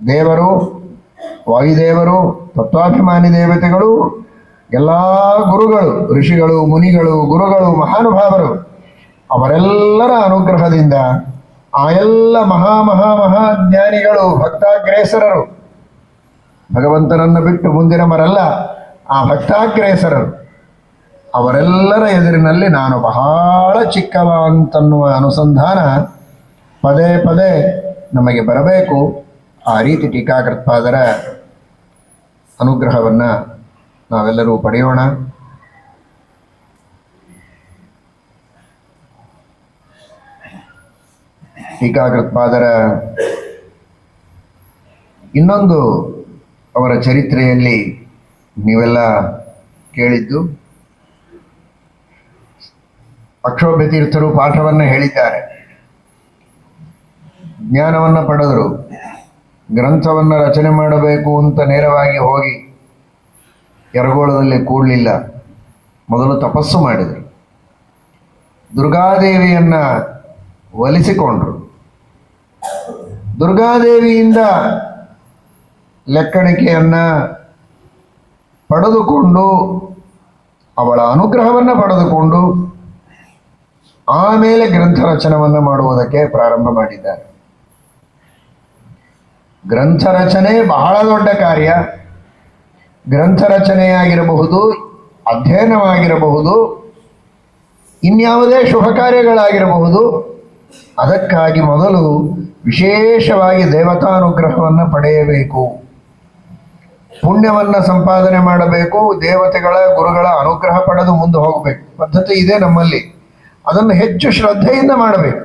ದೇವರು, ವಾಯುದೇವರು, ತತ್ವಾಭಿಮಾನಿ ದೇವತೆಗಳು, ಎಲ್ಲ ಗುರುಗಳು, ಋಷಿಗಳು, ಮುನಿಗಳು, ಗುರುಗಳು, ಮಹಾನುಭಾವರು ಅವರೆಲ್ಲರ ಅನುಗ್ರಹದಿಂದ ಆ ಎಲ್ಲ ಮಹಾಜ್ಞಾನಿಗಳು, ಭಕ್ತಾಗ್ರೇಸರರು, ಭಗವಂತನನ್ನು ಬಿಟ್ಟು ಮುಂದಿನವರಲ್ಲ, ಆ ಭಕ್ತಾಗ್ರೇಸರರು ಅವರೆಲ್ಲರ ಎದುರಿನಲ್ಲಿ ನಾನು ಬಹಳ ಚಿಕ್ಕವ ಅಂತನ್ನುವ ಅನುಸಂಧಾನ ಪದೇ ಪದೇ ನಮಗೆ ಬರಬೇಕು. ಆ ರೀತಿ ಟೀಕಾಕೃತ್ಪಾದರ ಅನುಗ್ರಹವನ್ನು ನಾವೆಲ್ಲರೂ ಪಡೆಯೋಣ. ಟೀಕಾಕೃತ್ಪಾದರ ಇನ್ನೊಂದು ಅವರ ಚರಿತ್ರೆಯಲ್ಲಿ ನೀವೆಲ್ಲ ಕೇಳಿದ್ದು, ಅಕ್ಷೋಭ್ಯ ತೀರ್ಥರು ಪಾಠವನ್ನು ಹೇಳಿದ್ದಾರೆ. ಜ್ಞಾನವನ್ನು ಪಡೆದರು, ಗ್ರಂಥವನ್ನು ರಚನೆ ಮಾಡಬೇಕು ಅಂತ ನೇರವಾಗಿ ಹೋಗಿ ಯರಗೋಳದಲ್ಲಿ ಕೂಡಲಿಲ್ಲ. ಮೊದಲು ತಪಸ್ಸು ಮಾಡಿದರು, ದುರ್ಗಾದೇವಿಯನ್ನು ಒಲಿಸಿಕೊಂಡರು. ದುರ್ಗಾದೇವಿಯಿಂದ ಲೆಕ್ಕಣಿಕೆಯನ್ನು ಪಡೆದುಕೊಂಡು, ಅವಳ ಅನುಗ್ರಹವನ್ನು ಪಡೆದುಕೊಂಡು ಆಮೇಲೆ ಗ್ರಂಥ ರಚನವನ್ನು ಮಾಡುವುದಕ್ಕೆ ಪ್ರಾರಂಭ ಮಾಡಿದ್ದಾರೆ. ಗ್ರಂಥ ರಚನೆ ಬಹಳ ದೊಡ್ಡ ಕಾರ್ಯ. ಗ್ರಂಥ ರಚನೆಯಾಗಿರಬಹುದು, ಅಧ್ಯಯನವಾಗಿರಬಹುದು, ಇನ್ಯಾವುದೇ ಶುಭ ಕಾರ್ಯಗಳಾಗಿರಬಹುದು. ಅದಕ್ಕಾಗಿ ಮೊದಲು ವಿಶೇಷವಾಗಿ ದೇವತಾನುಗ್ರಹವನ್ನು ಪಡೆಯಬೇಕು, ಪುಣ್ಯವನ್ನು ಸಂಪಾದನೆ ಮಾಡಬೇಕು, ದೇವತೆಗಳ ಗುರುಗಳ ಅನುಗ್ರಹ ಪಡೆದು ಮುಂದೆ ಹೋಗಬೇಕು. ಪದ್ಧತಿ ಇದೆ ನಮ್ಮಲ್ಲಿ. ಅದನ್ನು ಹೆಚ್ಚು ಶ್ರದ್ಧೆಯಿಂದ ಮಾಡಬೇಕು.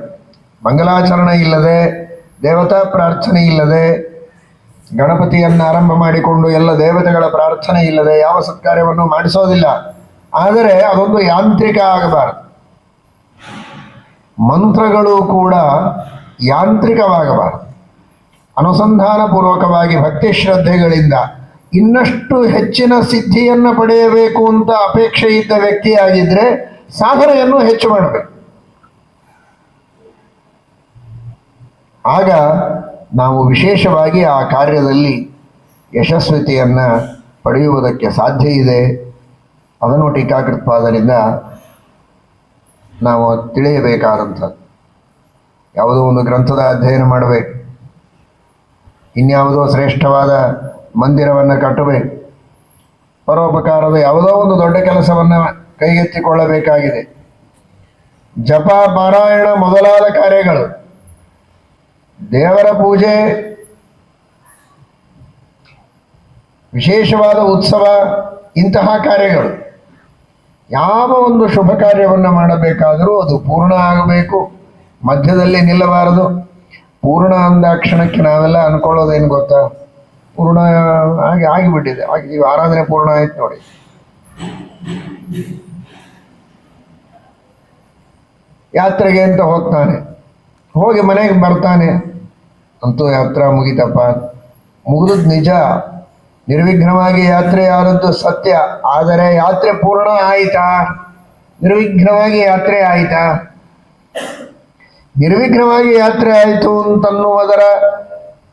ಮಂಗಲಾಚರಣೆ ಇಲ್ಲದೆ, ದೇವತಾ ಪ್ರಾರ್ಥನೆ ಇಲ್ಲದೆ, ಗಣಪತಿಯನ್ನು ಆರಂಭ ಮಾಡಿಕೊಂಡು ಎಲ್ಲ ದೇವತೆಗಳ ಪ್ರಾರ್ಥನೆ ಇಲ್ಲದೆ ಯಾವ ಸತ್ಕಾರ್ಯವನ್ನು ಮಾಡಿಸೋದಿಲ್ಲ. ಆದರೆ ಅದೊಂದು ಯಾಂತ್ರಿಕ ಆಗಬಾರದು. ಮಂತ್ರಗಳು ಕೂಡ ಯಾಂತ್ರಿಕವಾಗಬಾರದು. ಅನುಸಂಧಾನಪೂರ್ವಕವಾಗಿ ಭಕ್ತಿ ಶ್ರದ್ಧೆಗಳಿಂದ ಇನ್ನಷ್ಟು ಹೆಚ್ಚಿನ ಸಿದ್ಧಿಯನ್ನು ಪಡೆಯಬೇಕು ಅಂತ ಅಪೇಕ್ಷೆ ಇದ್ದ ವ್ಯಕ್ತಿಯಾಗಿದ್ದರೆ ಸಾಧನೆಯನ್ನು ಹೆಚ್ಚು ಮಾಡಬೇಕು. ಆಗ ನಾವು ವಿಶೇಷವಾಗಿ ಆ ಕಾರ್ಯದಲ್ಲಿ ಯಶಸ್ವಿತೆಯನ್ನು ಪಡೆಯುವುದಕ್ಕೆ ಸಾಧ್ಯ ಇದೆ. ಅದನ್ನು ಟೀಕಾಕೃತ್ಪಾದರಿಂದ ನಾವು ತಿಳಿಯಬೇಕಾದಂಥದ್ದು. ಯಾವುದೋ ಒಂದು ಗ್ರಂಥದ ಅಧ್ಯಯನ ಮಾಡಬೇಕು, ಇನ್ಯಾವುದೋ ಶ್ರೇಷ್ಠವಾದ ಮಂದಿರವನ್ನು ಕಟ್ಟಬೇಕು, ಪರೋಪಕಾರದ ಯಾವುದೋ ಒಂದು ದೊಡ್ಡ ಕೆಲಸವನ್ನು ಕೈಗೆತ್ತಿಕೊಳ್ಳಬೇಕಾಗಿದೆ. ಜಪ, ಪಾರಾಯಣ ಮೊದಲಾದ ಕಾರ್ಯಗಳು, ದೇವರ ಪೂಜೆ, ವಿಶೇಷವಾದ ಉತ್ಸವ, ಇಂತಹ ಕಾರ್ಯಗಳು, ಯಾವ ಒಂದು ಶುಭ ಕಾರ್ಯವನ್ನು ಮಾಡಬೇಕಾದರೂ ಅದು ಪೂರ್ಣ ಆಗಬೇಕು, ಮಧ್ಯದಲ್ಲಿ ನಿಲ್ಲಬಾರದು. ಪೂರ್ಣ ಅಂದ ಕ್ಷಣಕ್ಕೆ ನಾವೆಲ್ಲ ಅನ್ಕೊಳ್ಳೋದೇನು ಗೊತ್ತಾ, ಪೂರ್ಣ ಆಗಿಬಿಟ್ಟಿದೆ, ಈಗ ಆರಾಧನೆ ಪೂರ್ಣ ಆಯ್ತು ನೋಡಿ. ಯಾತ್ರೆಗೆ ಅಂತ ಹೋಗ್ತಾನೆ, ಹೋಗಿ ಮನೆಗೆ ಬರ್ತಾನೆ, ಅಂತೂ ಯಾತ್ರಾ ಮುಗಿತಪ್ಪ, ಮುಗಿದದ್ದು ನಿಜ, ನಿರ್ವಿಘ್ನವಾಗಿ ಯಾತ್ರೆ ಆದದ್ದು ಸತ್ಯ. ಆದರೆ ಯಾತ್ರೆ ಪೂರ್ಣ ಆಯಿತಾ? ನಿರ್ವಿಘ್ನವಾಗಿ ಯಾತ್ರೆ ಆಯಿತಾ? ನಿರ್ವಿಘ್ನವಾಗಿ ಯಾತ್ರೆ ಆಯಿತು ಅಂತನ್ನುವುದರ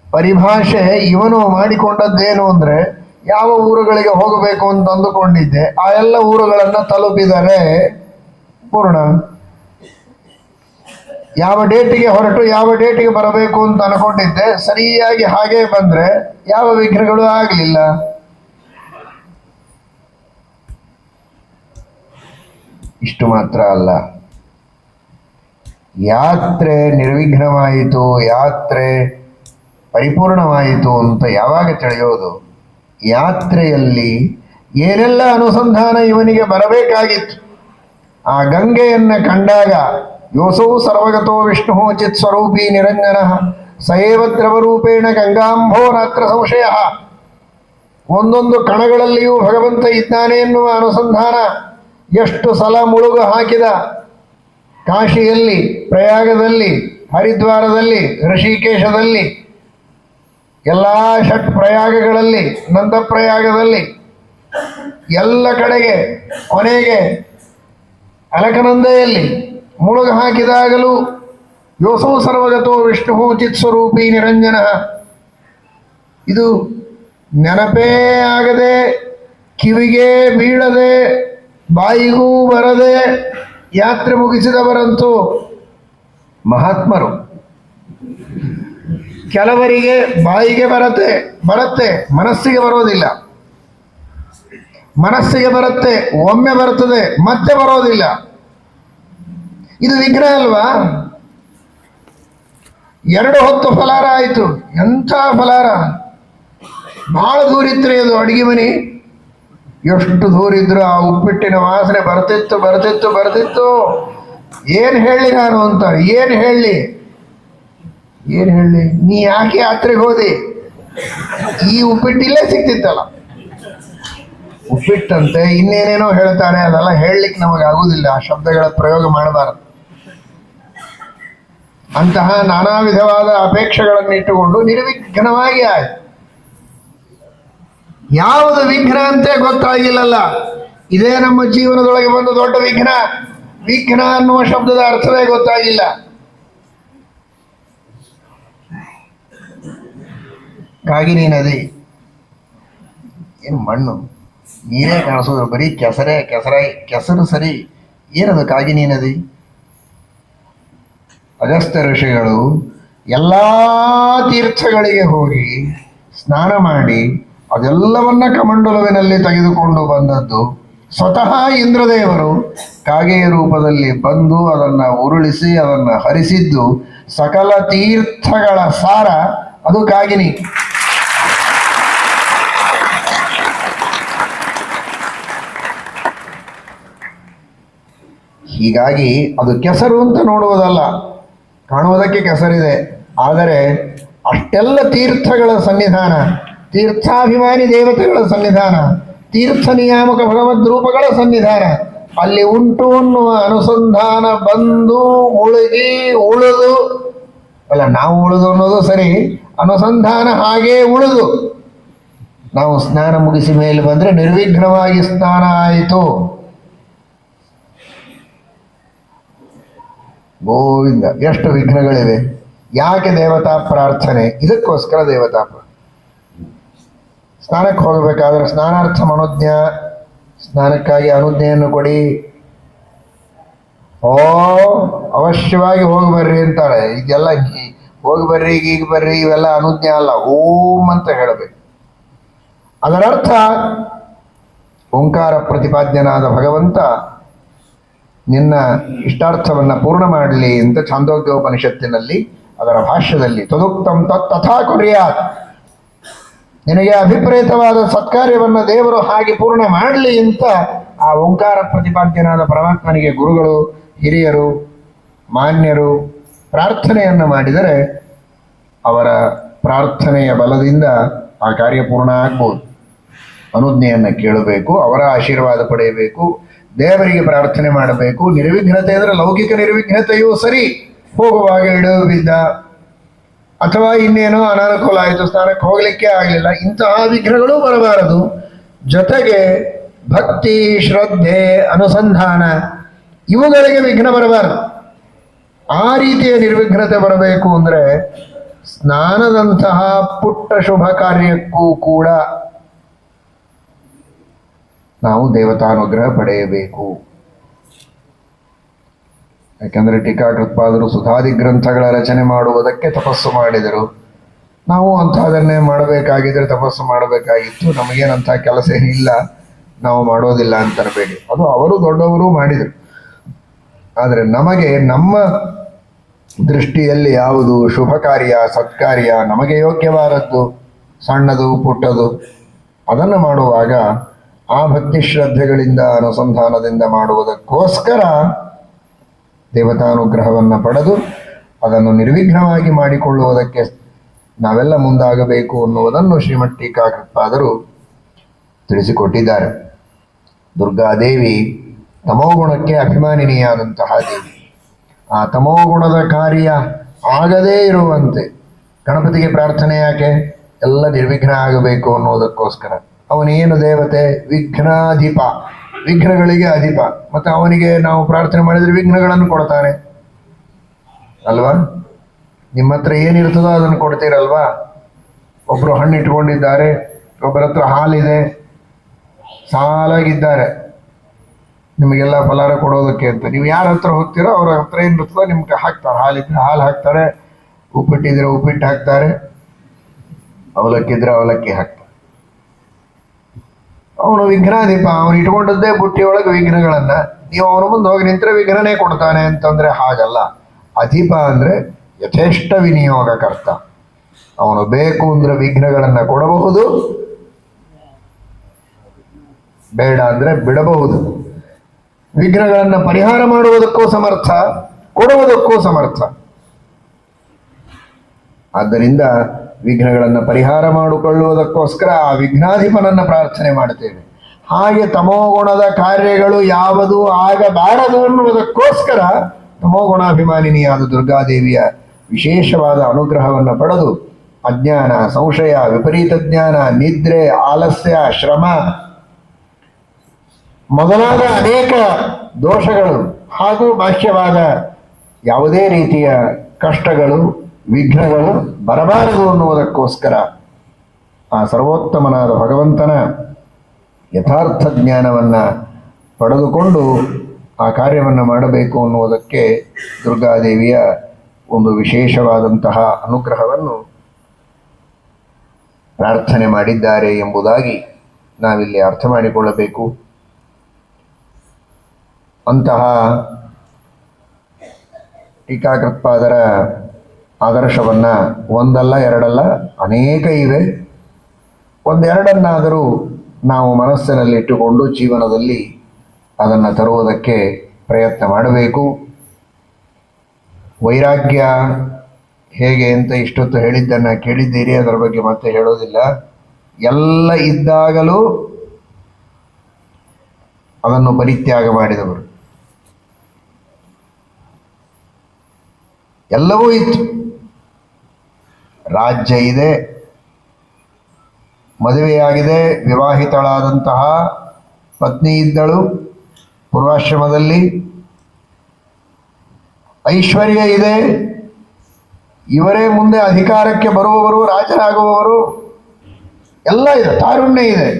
ಪರಿಭಾಷೆ ಇವನು ಮಾಡಿಕೊಂಡದ್ದೇನು ಅಂದರೆ, ಯಾವ ಊರುಗಳಿಗೆ ಹೋಗಬೇಕು ಅಂತ ಅಂದುಕೊಂಡಿದ್ದೆ ಆ ಎಲ್ಲ ಊರುಗಳನ್ನು ತಲುಪಿದರೆ ಪೂರ್ಣ. ಯಾವ ಡೇಟಿಗೆ ಹೊರಟು ಯಾವ ಡೇಟಿಗೆ ಬರಬೇಕು ಅಂತ ಅನ್ಕೊಂಡಿದ್ದೆ, ಸರಿಯಾಗಿ ಹಾಗೇ ಬಂದರೆ ಯಾವ ವಿಘ್ನಗಳು ಆಗಲಿಲ್ಲ. ಇಷ್ಟು ಮಾತ್ರ ಅಲ್ಲ, ಯಾತ್ರೆ ನಿರ್ವಿಘ್ನವಾಯಿತು, ಯಾತ್ರೆ ಪರಿಪೂರ್ಣವಾಯಿತು ಅಂತ ಯಾವಾಗ ತಿಳಿಯೋದು? ಯಾತ್ರೆಯಲ್ಲಿ ಏನೆಲ್ಲ ಅನುಸಂಧಾನ ಇವನಿಗೆ ಬರಬೇಕಾಗಿತ್ತು. ಆ ಗಂಗೆಯನ್ನು ಕಂಡಾಗ ಯೋಸೌ ಸರ್ವಗತೋ ವಿಷ್ಣು ಚಿತ್ ಸ್ವರೂಪಿ ನಿರಂಜನ ಸಯೇವ ದ್ರವರೂಪೇಣ ಗಂಗಾಂಭೋ ರಾತ್ರ ಸಂಶಯ. ಒಂದೊಂದು ಕಣಗಳಲ್ಲಿಯೂ ಭಗವಂತ ಇದ್ದಾನೆ ಎನ್ನುವ ಅನುಸಂಧಾನ ಎಷ್ಟು ಸಲ ಮುಳುಗು ಹಾಕಿದ. ಕಾಶಿಯಲ್ಲಿ, ಪ್ರಯಾಗದಲ್ಲಿ, ಹರಿದ್ವಾರದಲ್ಲಿ, ಋಷಿಕೇಶದಲ್ಲಿ, ಎಲ್ಲ ಷಟ್ ಪ್ರಯಾಗಗಳಲ್ಲಿ, ನಂದ ಪ್ರಯಾಗದಲ್ಲಿ, ಎಲ್ಲ ಕಡೆಗೆ, ಕೊನೆಗೆ ಅಲಕನಂದೆಯಲ್ಲಿ ಮುಳುಗು ಹಾಕಿದಾಗಲೂ ಯೋಸೌ ಸರ್ವಗತೋ ವಿಷ್ಣು ಚಿತ್ ಸ್ವರೂಪಿ ನಿರಂಜನ ಇದು ನೆನಪೇ ಆಗದೆ, ಕಿವಿಗೆ ಬೀಳದೆ, ಬಾಯಿಗೂ ಬರದೆ ಯಾತ್ರೆ ಮುಗಿಸಿದವರಂತೂ ಮಹಾತ್ಮರು. ಕೆಲವರಿಗೆ ಬಾಯಿಗೆ ಬರುತ್ತೆ, ಮನಸ್ಸಿಗೆ ಬರೋದಿಲ್ಲ. ಮನಸ್ಸಿಗೆ ಬರುತ್ತೆ, ಒಮ್ಮೆ ಬರ್ತದೆ, ಮತ್ತೆ ಬರೋದಿಲ್ಲ. ಇದು ವಿಘ್ನ ಅಲ್ವಾ? 2 ಹೊತ್ತು ಫಲಾರ ಆಯಿತು. ಎಂಥ ಫಲಾರ! ಬಹಳ ದೂರ ಇತ್ತು ಅದು ಅಡಿಗೆ ಮನೆ. ಎಷ್ಟು ದೂರ ಇದ್ರು ಆ ಉಪ್ಪಿಟ್ಟಿನ ವಾಸನೆ ಬರ್ತಿತ್ತು. ಏನು ಹೇಳಿ ನಾನು ಅಂತಾರೆ. ಏನು ಹೇಳಿ ನೀ ಯಾಕೆ ಯಾತ್ರೆಗೆ ಹೋದೆ? ಈ ಉಪ್ಪಿಟ್ಟಿಲ್ಲೇ ಸಿಕ್ತಿತ್ತಲ್ಲ. ಉಪ್ಪಿಟ್ಟಂತೆ ಇನ್ನೇನೇನೋ ಹೇಳ್ತಾನೆ, ಅದೆಲ್ಲ ಹೇಳಲಿಕ್ಕೆ ನಮಗಾಗುವುದಿಲ್ಲ. ಆ ಶಬ್ದಗಳ ಪ್ರಯೋಗ ಮಾಡಬಾರದು. ಅಂತಹ ನಾನಾ ವಿಧವಾದ ಅಪೇಕ್ಷೆಗಳನ್ನು ಇಟ್ಟುಕೊಂಡು ನಿರ್ವಿಘ್ನವಾಗಿ ಆಯ್ತು. ಯಾವುದು ವಿಘ್ನ ಅಂತೆ ಗೊತ್ತಾಗಿಲ್ಲಲ್ಲ. ಇದೇ ನಮ್ಮ ಜೀವನದೊಳಗೆ ಬಂದು ದೊಡ್ಡ ವಿಘ್ನ. ವಿಘ್ನ ಅನ್ನುವ ಶಬ್ದದ ಅರ್ಥವೇ ಗೊತ್ತಾಗಿಲ್ಲ. ಕಾಗಿನಿ ನದಿ ಏನು ಮಣ್ಣು, ನೀರೇ ಕಾಣಿಸೋದು, ಬರೀ ಕೆಸರು ಸರಿ. ಏನದು ಕಾಗಿನಿ ನದಿ? ಅಗಸ್ತ್ಯ ಋಷಿಗಳು ಎಲ್ಲ ತೀರ್ಥಗಳಿಗೆ ಹೋಗಿ ಸ್ನಾನ ಮಾಡಿ ಅದೆಲ್ಲವನ್ನ ಕಮಂಡಲುವಿನಲ್ಲಿ ತೆಗೆದುಕೊಂಡು ಬಂದದ್ದು ಸ್ವತಃ ಇಂದ್ರದೇವರು ಕಾಗೆಯ ರೂಪದಲ್ಲಿ ಬಂದು ಅದನ್ನ ಉರುಳಿಸಿ ಅದನ್ನ ಹರಿಸಿದ್ದು ಸಕಲ ತೀರ್ಥಗಳ ಸಾರ ಅದು ಕಾಗಿನಿ. ಹೀಗಾಗಿ ಅದು ಕೆಸರು ಅಂತ ನೋಡುವುದಲ್ಲ, ಕಾಣುವುದಕ್ಕೆ ಕೆಸರಿದೆ. ಆದರೆ ಅಷ್ಟೆಲ್ಲ ತೀರ್ಥಗಳ ಸನ್ನಿಧಾನ, ತೀರ್ಥಾಭಿಮಾನಿ ದೇವತೆಗಳ ಸನ್ನಿಧಾನ, ತೀರ್ಥ ನಿಯಾಮಕ ಭಗವದ್ ರೂಪಗಳ ಸನ್ನಿಧಾನ ಅಲ್ಲಿ ಉಂಟು ಅನ್ನುವ ಅನುಸಂಧಾನ ಬಂದು ಮುಳುಗಿ ಉಳಿದು, ಅಲ್ಲ ನಾವು ಉಳಿದು ಅನ್ನೋದು ಸರಿ, ಅನುಸಂಧಾನ ಹಾಗೇ ಉಳಿದು ನಾವು ಸ್ನಾನ ಮುಗಿಸಿ ಮೇಲೆ ಬಂದ್ರೆ ನಿರ್ವಿಘ್ನವಾಗಿ ಸ್ನಾನ ಆಯಿತು. ಗೋವಿಂದ. ಎಷ್ಟು ವಿಘ್ನಗಳಿವೆ. ಯಾಕೆ ದೇವತಾ ಪ್ರಾರ್ಥನೆ? ಇದಕ್ಕೋಸ್ಕರ ದೇವತಾ ಸ್ನಾನಕ್ಕೆ ಹೋಗಬೇಕಾದ್ರೆ ಸ್ನಾನಾರ್ಥ ಅನುಜ್ಞಾ, ಸ್ನಾನಕ್ಕಾಗಿ ಅನುಜ್ಞೆಯನ್ನು ಕೊಡಿ. ಅವಶ್ಯವಾಗಿ ಹೋಗಿ ಬರ್ರಿ ಅಂತಾಳೆ. ಇದೆಲ್ಲ ಹೋಗಿ ಬರ್ರಿ, ಈಗ ಬರ್ರಿ, ಇವೆಲ್ಲ ಅನುಜ್ಞೆ ಅಲ್ಲ, ಓಂ ಅಂತ ಹೇಳಬೇಕು. ಅದರರ್ಥ ಓಂಕಾರ ಪ್ರತಿಪಾದ್ಯನಾದ ಭಗವಂತ ನಿನ್ನ ಇಷ್ಟಾರ್ಥವನ್ನು ಪೂರ್ಣ ಮಾಡಲಿ ಅಂತ ಛಾಂದೋಗ್ಯೋಪನಿಷತ್ತಿನಲ್ಲಿ ಅದರ ಭಾಷ್ಯದಲ್ಲಿ ತದುಕ್ತಂ ತಥಾ ಕುರ್ಯಾತ್, ನಿನಗೆ ಅಭಿಪ್ರೇತವಾದ ಸತ್ಕಾರ್ಯವನ್ನು ದೇವರು ಹಾಗೆ ಪೂರ್ಣ ಮಾಡಲಿ ಅಂತ ಆ ಓಂಕಾರ ಪ್ರತಿಪಾದ್ಯನಾದ ಪರಮಾತ್ಮನಿಗೆ ಗುರುಗಳು, ಹಿರಿಯರು, ಮಾನ್ಯರು ಪ್ರಾರ್ಥನೆಯನ್ನು ಮಾಡಿದರೆ ಅವರ ಪ್ರಾರ್ಥನೆಯ ಬಲದಿಂದ ಆ ಕಾರ್ಯ ಪೂರ್ಣ ಆಗ್ಬೋದು. ಅನುಜ್ಞೆಯನ್ನು ಕೇಳಬೇಕು, ಅವರ ಆಶೀರ್ವಾದ ಪಡೆಯಬೇಕು, ದೇವರಿಗೆ ಪ್ರಾರ್ಥನೆ ಮಾಡಬೇಕು. ನಿರ್ವಿಘ್ನತೆ ಅಂದರೆ ಲೌಕಿಕ ನಿರ್ವಿಘ್ನತೆಯೂ ಸರಿ, ಹೋಗುವಾಗ ಇಡವು ಬಿದ್ದ ಅಥವಾ ಇನ್ನೇನೋ ಅನಾನುಕೂಲ ಆಯಿತು, ಸ್ನಾನಕ್ಕೆ ಹೋಗಲಿಕ್ಕೆ ಆಗಲಿಲ್ಲ, ಇಂತಹ ವಿಘ್ನಗಳು ಬರಬಾರದು. ಜೊತೆಗೆ ಭಕ್ತಿ, ಶ್ರದ್ಧೆ, ಅನುಸಂಧಾನ ಇವುಗಳಿಗೆ ವಿಘ್ನ ಬರಬಾರದು. ಆ ರೀತಿಯ ನಿರ್ವಿಘ್ನತೆ ಬರಬೇಕು ಅಂದರೆ ಸ್ನಾನದಂತಹ ಪುಟ್ಟ ಶುಭ ಕಾರ್ಯಕ್ಕೂ ಕೂಡ ನಾವು ದೇವತಾನುಗ್ರಹ ಪಡೆಯಬೇಕು. ಯಾಕಂದರೆ ಟೀಕಾಕೃತ್ಪಾದರು ಸುಧಾದಿ ಗ್ರಂಥಗಳ ರಚನೆ ಮಾಡುವುದಕ್ಕೆ ತಪಸ್ಸು ಮಾಡಿದರು. ನಾವು ಅಂಥದನ್ನೇ ಮಾಡಬೇಕಾಗಿದ್ರೆ ತಪಸ್ಸು ಮಾಡಬೇಕಾಗಿತ್ತು. ನಮಗೇನಂಥ ಕೆಲಸ ಇಲ್ಲ, ನಾವು ಮಾಡೋದಿಲ್ಲ ಅಂತರಬೇಡಿ. ಅದು ಅವರು ದೊಡ್ಡವರು ಮಾಡಿದರು. ಆದರೆ ನಮಗೆ ನಮ್ಮ ದೃಷ್ಟಿಯಲ್ಲಿ ಯಾವುದು ಶುಭ ಕಾರ್ಯ, ಸತ್ಕಾರ್ಯ, ನಮಗೆ ಯೋಗ್ಯವಾದದ್ದು, ಸಣ್ಣದು ಪುಟ್ಟದು, ಅದನ್ನು ಮಾಡುವಾಗ ಆ ಭಕ್ತಿ ಶ್ರದ್ಧೆಗಳಿಂದ ಅನುಸಂಧಾನದಿಂದ ಮಾಡುವುದಕ್ಕೋಸ್ಕರ ದೇವತಾನುಗ್ರಹವನ್ನು ಪಡೆದು ಅದನ್ನು ನಿರ್ವಿಘ್ನವಾಗಿ ಮಾಡಿಕೊಳ್ಳುವುದಕ್ಕೆ ನಾವೆಲ್ಲ ಮುಂದಾಗಬೇಕು ಅನ್ನುವುದನ್ನು ಶ್ರೀಮಠ್ ಟೀಕಾಕೃತ್ಪಾದರು ತಿಳಿಸಿಕೊಟ್ಟಿದ್ದಾರೆ. ದುರ್ಗಾದೇವಿ ತಮೋಗುಣಕ್ಕೆ ಅಭಿಮಾನಿನಿಯಾದಂತಹ ದೇವಿ. ಆ ತಮೋಗುಣದ ಕಾರ್ಯ ಆಗದೇ ಇರುವಂತೆ ಗಣಪತಿಗೆ ಪ್ರಾರ್ಥನೆ ಯಾಕೆ? ಎಲ್ಲ ನಿರ್ವಿಘ್ನ ಆಗಬೇಕು ಅನ್ನೋದಕ್ಕೋಸ್ಕರ. ಅವನೇನು ದೇವತೆ? ವಿಘ್ನಾಧಿಪ, ವಿಘ್ನಗಳಿಗೆ ಅಧಿಪ. ಮತ್ತು ಅವನಿಗೆ ನಾವು ಪ್ರಾರ್ಥನೆ ಮಾಡಿದರೆ ವಿಘ್ನಗಳನ್ನು ಕೊಡ್ತಾನೆ ಅಲ್ವಾ? ನಿಮ್ಮ ಹತ್ರ ಏನಿರ್ತದೋ ಅದನ್ನು ಕೊಡ್ತೀರಲ್ವಾ? ಒಬ್ಬರು ಹಣ್ಣು ಇಟ್ಕೊಂಡಿದ್ದಾರೆ, ಒಬ್ಬರ ಹತ್ರ ಹಾಲಿದೆ, ಸಾಲಾಗಿದ್ದಾರೆ ನಿಮಗೆಲ್ಲ ಫಲಾರ ಕೊಡೋದಕ್ಕೆ ಅಂತ. ನೀವು ಯಾರ ಹತ್ರ ಹೋಗ್ತೀರೋ ಅವ್ರ ಹತ್ರ ಏನು ಬರ್ತದೋ ನಿಮ್ಗೆ ಹಾಕ್ತಾರೆ. ಹಾಲಿದ್ರೆ ಹಾಲು ಹಾಕ್ತಾರೆ, ಉಪ್ಪಿಟ್ಟಿದ್ರೆ ಉಪ್ಪಿಟ್ಟು ಹಾಕ್ತಾರೆ, ಅವಲಕ್ಕಿದ್ರೆ ಅವಲಕ್ಕಿ ಹಾಕ್ತಾರೆ. ಅವನು ವಿಘ್ನಾಧಿಪ, ಅವನು ಇಟ್ಕೊಂಡದ್ದೇ ಬುಟ್ಟಿಯೊಳಗೆ ವಿಘ್ನಗಳನ್ನ. ನೀವು ಅವನ ಮುಂದೆ ಹೋಗಿ ನಿಂತರೆ ವಿಘ್ನನೇ ಕೊಡ್ತಾನೆ ಅಂತಂದ್ರೆ ಹಾಗಲ್ಲ. ಅಧಿಪ ಅಂದ್ರೆ ಯಥೇಷ್ಟ ವಿನಿಯೋಗಕರ್ತ. ಅವನು ಬೇಕು ಅಂದ್ರೆ ವಿಘ್ನಗಳನ್ನ ಕೊಡಬಹುದು, ಬೇಡ ಅಂದ್ರೆ ಬಿಡಬಹುದು. ವಿಘ್ನಗಳನ್ನ ಪರಿಹಾರ ಮಾಡುವುದಕ್ಕೂ ಸಮರ್ಥ, ಕೊಡುವುದಕ್ಕೂ ಸಮರ್ಥ. ಆದ್ದರಿಂದ ವಿಘ್ನಗಳನ್ನು ಪರಿಹಾರ ಮಾಡಿಕೊಳ್ಳುವುದಕ್ಕೋಸ್ಕರ ಆ ವಿಘ್ನಾಧಿಪನನ್ನು ಪ್ರಾರ್ಥನೆ ಮಾಡುತ್ತೇವೆ. ಹಾಗೆ ತಮೋಗುಣದ ಕಾರ್ಯಗಳು ಯಾವುದು ಆಗಬಾರದು ಅನ್ನುವುದಕ್ಕೋಸ್ಕರ ತಮೋಗುಣಾಭಿಮಾನಿನಿಯಾದ ದುರ್ಗಾದೇವಿಯ ವಿಶೇಷವಾದ ಅನುಗ್ರಹವನ್ನು ಪಡೆದು ಅಜ್ಞಾನ, ಸಂಶಯ, ವಿಪರೀತ ಜ್ಞಾನ, ನಿದ್ರೆ, ಆಲಸ್ಯ, ಶ್ರಮ ಮೊದಲಾದ ಅನೇಕ ದೋಷಗಳು ಹಾಗೂ ಬಾಹ್ಯವಾದ ಯಾವುದೇ ರೀತಿಯ ಕಷ್ಟಗಳು, ವಿಘ್ನಗಳು ಬರಬಾರದು ಅನ್ನುವುದಕ್ಕೋಸ್ಕರ ಆ ಸರ್ವೋತ್ತಮನಾದ ಭಗವಂತನ ಯಥಾರ್ಥ ಜ್ಞಾನವನ್ನು ಪಡೆದುಕೊಂಡು ಆ ಕಾರ್ಯವನ್ನು ಮಾಡಬೇಕು ಅನ್ನುವುದಕ್ಕೆ ದುರ್ಗಾದೇವಿಯ ಒಂದು ವಿಶೇಷವಾದಂತಹ ಅನುಗ್ರಹವನ್ನು ಪ್ರಾರ್ಥನೆ ಮಾಡಿದ್ದಾರೆ ಎಂಬುದಾಗಿ ನಾವಿಲ್ಲಿ ಅರ್ಥ ಮಾಡಿಕೊಳ್ಳಬೇಕು. ಅಂತಹ ಟೀಕಾಕೃತ್ಪಾದರ ಆದರ್ಶವನ್ನು ಒಂದಲ್ಲ ಎರಡಲ್ಲ ಅನೇಕ ಇವೆ. ಒಂದೆರಡನ್ನಾದರೂ ನಾವು ಮನಸ್ಸಿನಲ್ಲಿಟ್ಟುಕೊಂಡು ಜೀವನದಲ್ಲಿ ಅದನ್ನು ತರುವುದಕ್ಕೆ ಪ್ರಯತ್ನ ಮಾಡಬೇಕು. ವೈರಾಗ್ಯ ಹೇಗೆ ಅಂತ ಇಷ್ಟೊತ್ತು ಹೇಳಿದ್ದನ್ನು ಕೇಳಿದ್ದೀರಿ, ಅದರ ಬಗ್ಗೆ ಮತ್ತೆ ಹೇಳೋದಿಲ್ಲ. ಎಲ್ಲ ಇದ್ದಾಗಲೂ ಅದನ್ನು ಪರಿತ್ಯಾಗ ಮಾಡಿದವರು. ಎಲ್ಲವೂ ಇತ್ತು, ರಾಜ್ಯ ಇದೆ, ಮದುವೆಯಾಗಿದೆ, ವಿವಾಹಿತಳಾದಂತಹ ಪತ್ನಿ ಇದ್ದಳು ಪೂರ್ವಾಶ್ರಮದಲ್ಲಿ, ಐಶ್ವರ್ಯ ಇದೆ, ಇವರೇ ಮುಂದೆ ಅಧಿಕಾರಕ್ಕೆ ಬರುವವರು, ರಾಜರಾಗುವವರು, ಎಲ್ಲ ಇದೆ, ತಾರುಣ್ಯ ಇದೆ.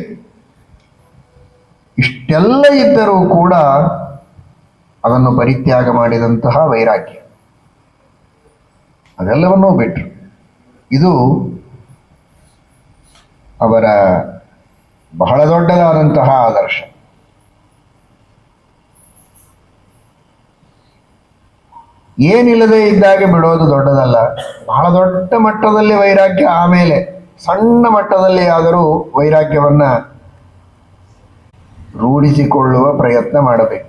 ಇಷ್ಟೆಲ್ಲ ಇದ್ದರೂ ಕೂಡ ಅದನ್ನು ಪರಿತ್ಯಾಗ ಮಾಡಿದಂತಹ ವೈರಾಗ್ಯ, ಅದೆಲ್ಲವನ್ನೂ ಬಿಟ್ಟರು. ಇದು ಅವರ ಬಹಳ ದೊಡ್ಡದಾದಂತಹ ಆದರ್ಶ. ಏನಿಲ್ಲದೆ ಇದ್ದಾಗ ಬಿಡೋದು ದೊಡ್ಡದಲ್ಲ, ಬಹಳ ದೊಡ್ಡ ಮಟ್ಟದಲ್ಲಿ ವೈರಾಗ್ಯ, ಆಮೇಲೆ ಸಣ್ಣ ಮಟ್ಟದಲ್ಲಿ ಆದರೂ ವೈರಾಗ್ಯವನ್ನ ರೂಢಿಸಿಕೊಳ್ಳುವ ಪ್ರಯತ್ನ ಮಾಡಬೇಕು.